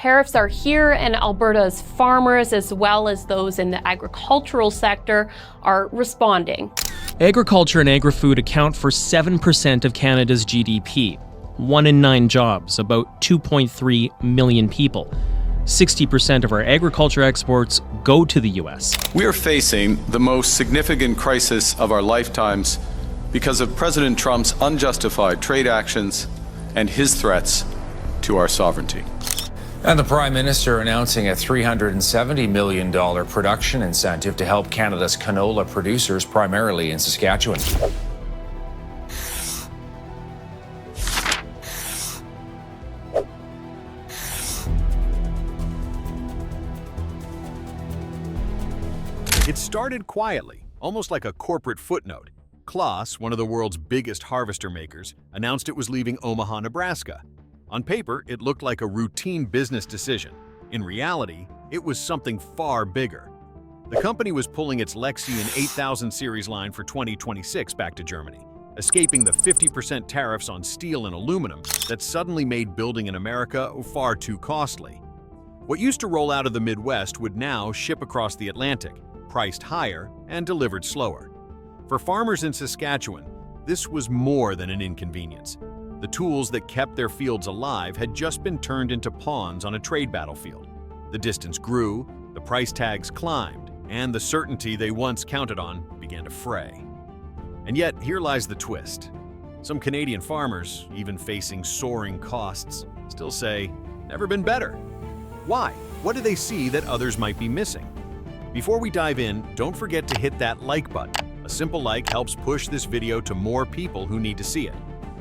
tariffs are here, and Alberta's farmers, as well as those in the agricultural sector, are responding. Agriculture and agri-food account for 7% of Canada's GDP. 1 in 9 jobs, about 2.3 million people. 60% of our agriculture exports go to the U.S. We are facing the most significant crisis of our lifetimes because of President Trump's unjustified trade actions and his threats to our sovereignty. And the Prime Minister announcing a $370 million production incentive to help Canada's canola producers, primarily in Saskatchewan. It started quietly, almost like a corporate footnote. Claas, one of the world's biggest harvester makers, announced it was leaving Omaha, Nebraska. On paper, it looked like a routine business decision. In reality, it was something far bigger. The company was pulling its Lexion 8000 series line for 2026 back to Germany, escaping the 50% tariffs on steel and aluminum that suddenly made building in America far too costly. What used to roll out of the Midwest would now ship across the Atlantic, priced higher and delivered slower. For farmers in Saskatchewan, this was more than an inconvenience. The tools that kept their fields alive had just been turned into pawns on a trade battlefield. The distance grew, the price tags climbed, and the certainty they once counted on began to fray. And yet, here lies the twist. Some Canadian farmers, even facing soaring costs, still say, "Never been better." Why? What do they see that others might be missing? Before we dive in, don't forget to hit that like button. A simple like helps push this video to more people who need to see it.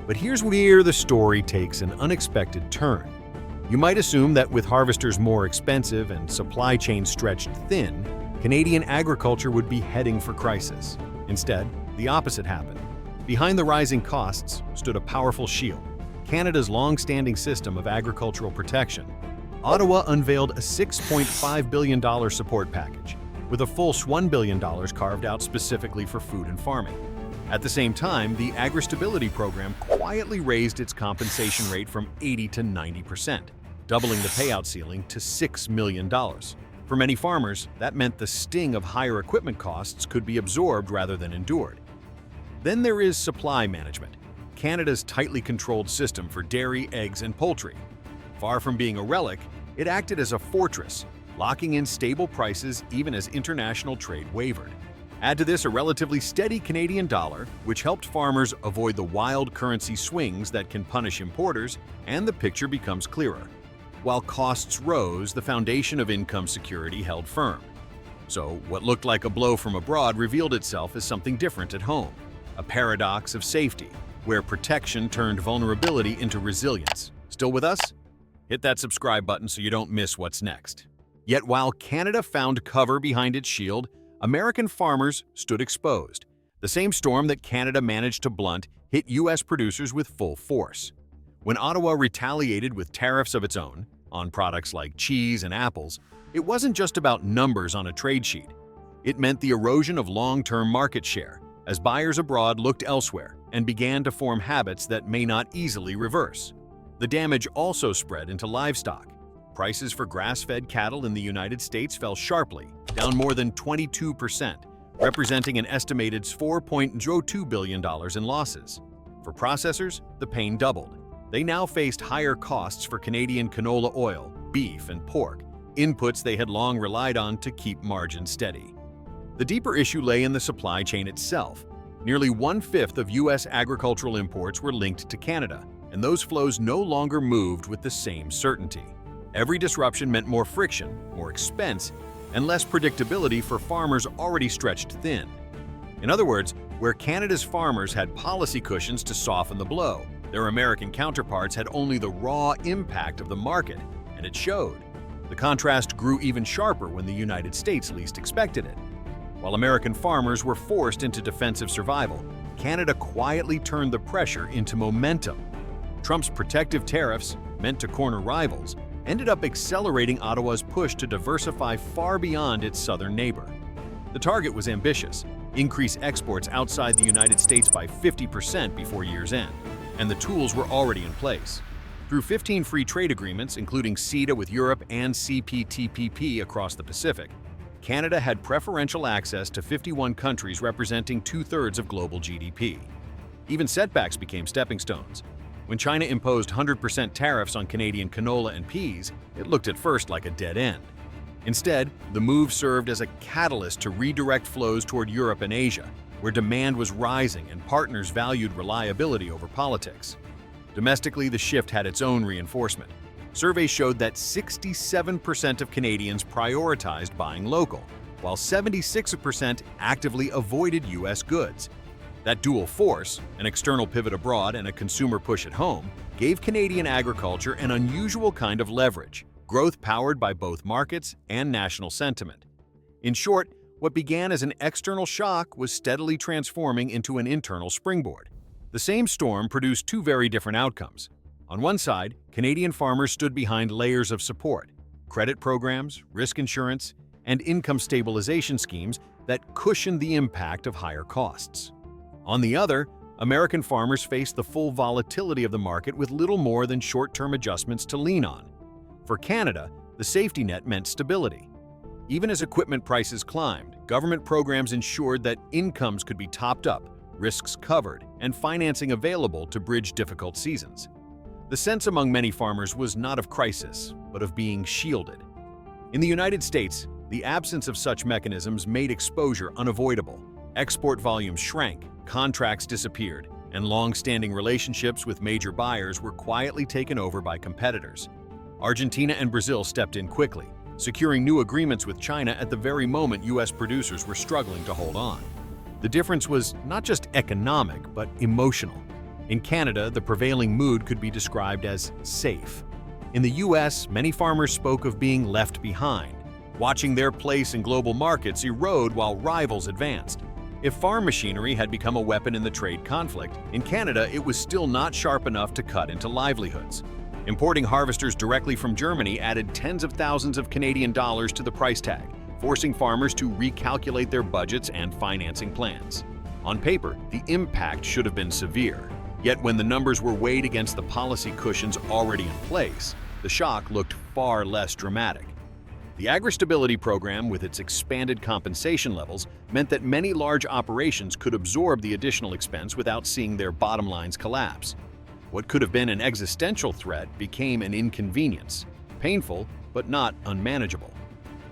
But here's where the story takes an unexpected turn. You might assume that with harvesters more expensive and supply chains stretched thin, Canadian agriculture would be heading for crisis. Instead, the opposite happened. Behind the rising costs stood a powerful shield, Canada's long-standing system of agricultural protection. Ottawa unveiled a $6.5 billion support package, with a full $1 billion carved out specifically for food and farming. At the same time, the AgriStability program quietly raised its compensation rate from 80 to 90%, doubling the payout ceiling to $6 million. For many farmers, that meant the sting of higher equipment costs could be absorbed rather than endured. Then there is supply management, Canada's tightly controlled system for dairy, eggs, and poultry. Far from being a relic, it acted as a fortress, locking in stable prices even as international trade wavered. Add to this a relatively steady Canadian dollar, which helped farmers avoid the wild currency swings that can punish importers, and the picture becomes clearer. While costs rose, the foundation of income security held firm. So what looked like a blow from abroad revealed itself as something different at home, a paradox of safety, where protection turned vulnerability into resilience. Still with us? Hit that subscribe button so you don't miss what's next. Yet while Canada found cover behind its shield, American farmers stood exposed. The same storm that Canada managed to blunt hit U.S. producers with full force. When Ottawa retaliated with tariffs of its own on products like cheese and apples, it wasn't just about numbers on a trade sheet. It meant the erosion of long-term market share, as buyers abroad looked elsewhere and began to form habits that may not easily reverse. The damage also spread into livestock. Prices for grass-fed cattle in the United States fell sharply, down more than 22%, representing an estimated $4.02 billion in losses. For processors, the pain doubled. They now faced higher costs for Canadian canola oil, beef, and pork, inputs they had long relied on to keep margins steady. The deeper issue lay in the supply chain itself. Nearly 1/5 of U.S. agricultural imports were linked to Canada, and those flows no longer moved with the same certainty. Every disruption meant more friction, more expense, and less predictability for farmers already stretched thin. In other words, where Canada's farmers had policy cushions to soften the blow, their American counterparts had only the raw impact of the market, and it showed. The contrast grew even sharper when the United States least expected it. While American farmers were forced into defensive survival, Canada quietly turned the pressure into momentum. Trump's protective tariffs, meant to corner rivals, ended up accelerating Ottawa's push to diversify far beyond its southern neighbor. The target was ambitious: increase exports outside the United States by 50% before year's end, and the tools were already in place. Through 15 free trade agreements, including CETA with Europe and CPTPP across the Pacific, Canada had preferential access to 51 countries representing 2/3 of global GDP. Even setbacks became stepping stones. When China imposed 100% tariffs on Canadian canola and peas, it looked at first like a dead end. Instead, the move served as a catalyst to redirect flows toward Europe and Asia, where demand was rising and partners valued reliability over politics. Domestically, the shift had its own reinforcement. Surveys showed that 67% of Canadians prioritized buying local, while 76% actively avoided U.S. goods. That dual force, an external pivot abroad and a consumer push at home, gave Canadian agriculture an unusual kind of leverage, growth powered by both markets and national sentiment. In short, what began as an external shock was steadily transforming into an internal springboard. The same storm produced two very different outcomes. On one side, Canadian farmers stood behind layers of support, credit programs, risk insurance, and income stabilization schemes that cushioned the impact of higher costs. On the other, American farmers faced the full volatility of the market with little more than short-term adjustments to lean on. For Canada, the safety net meant stability. Even as equipment prices climbed, government programs ensured that incomes could be topped up, risks covered, and financing available to bridge difficult seasons. The sense among many farmers was not of crisis, but of being shielded. In the United States, the absence of such mechanisms made exposure unavoidable. Export volumes shrank, contracts disappeared, and long-standing relationships with major buyers were quietly taken over by competitors. Argentina and Brazil stepped in quickly, securing new agreements with China at the very moment U.S. producers were struggling to hold on. The difference was not just economic, but emotional. In Canada, the prevailing mood could be described as safe. In the U.S., many farmers spoke of being left behind, watching their place in global markets erode while rivals advanced. If farm machinery had become a weapon in the trade conflict, in Canada it was still not sharp enough to cut into livelihoods. Importing harvesters directly from Germany added tens of thousands of Canadian dollars to the price tag, forcing farmers to recalculate their budgets and financing plans. On paper, the impact should have been severe. Yet when the numbers were weighed against the policy cushions already in place, the shock looked far less dramatic. The AgriStability program, with its expanded compensation levels, meant that many large operations could absorb the additional expense without seeing their bottom lines collapse. What could have been an existential threat became an inconvenience, painful but not unmanageable.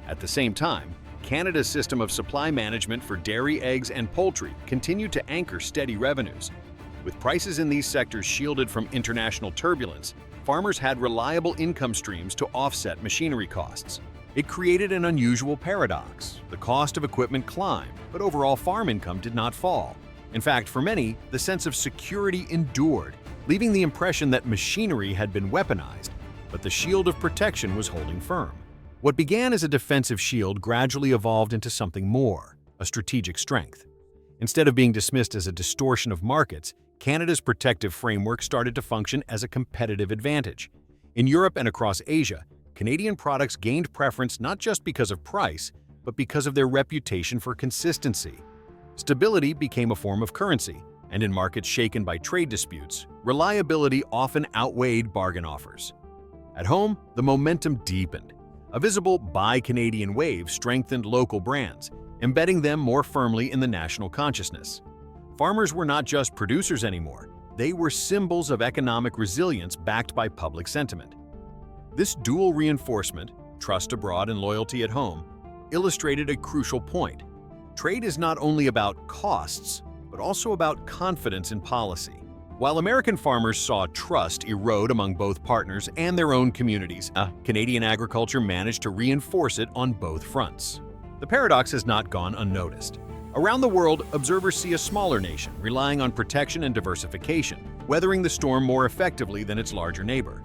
At the same time, Canada's system of supply management for dairy, eggs, and poultry continued to anchor steady revenues. With prices in these sectors shielded from international turbulence, farmers had reliable income streams to offset machinery costs. It created an unusual paradox. The cost of equipment climbed, but overall farm income did not fall. In fact, for many, the sense of security endured, leaving the impression that machinery had been weaponized, but the shield of protection was holding firm. What began as a defensive shield gradually evolved into something more, a strategic strength. Instead of being dismissed as a distortion of markets, Canada's protective framework started to function as a competitive advantage. In Europe and across Asia, Canadian products gained preference not just because of price, but because of their reputation for consistency. Stability became a form of currency, and in markets shaken by trade disputes, reliability often outweighed bargain offers. At home, the momentum deepened. A visible Buy Canadian wave strengthened local brands, embedding them more firmly in the national consciousness. Farmers were not just producers anymore, they were symbols of economic resilience backed by public sentiment. This dual reinforcement, trust abroad and loyalty at home, illustrated a crucial point. Trade is not only about costs, but also about confidence in policy. While American farmers saw trust erode among both partners and their own communities, Canadian agriculture managed to reinforce it on both fronts. The paradox has not gone unnoticed. Around the world, observers see a smaller nation relying on protection and diversification, weathering the storm more effectively than its larger neighbor.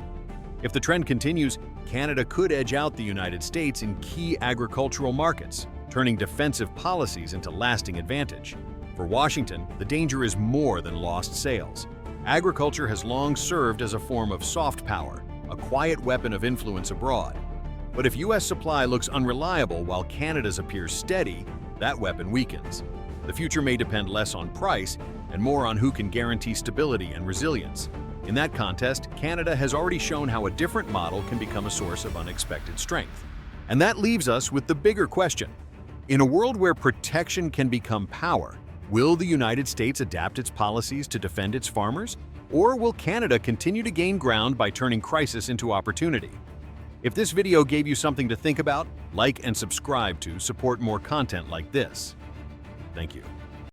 If the trend continues, Canada could edge out the United States in key agricultural markets, turning defensive policies into lasting advantage. For Washington, the danger is more than lost sales. Agriculture has long served as a form of soft power, a quiet weapon of influence abroad. But if U.S. supply looks unreliable while Canada's appears steady, that weapon weakens. The future may depend less on price and more on who can guarantee stability and resilience. In that contest, Canada has already shown how a different model can become a source of unexpected strength. And that leaves us with the bigger question. In a world where protection can become power, will the United States adapt its policies to defend its farmers? Or will Canada continue to gain ground by turning crisis into opportunity? If this video gave you something to think about, like and subscribe to support more content like this. Thank you.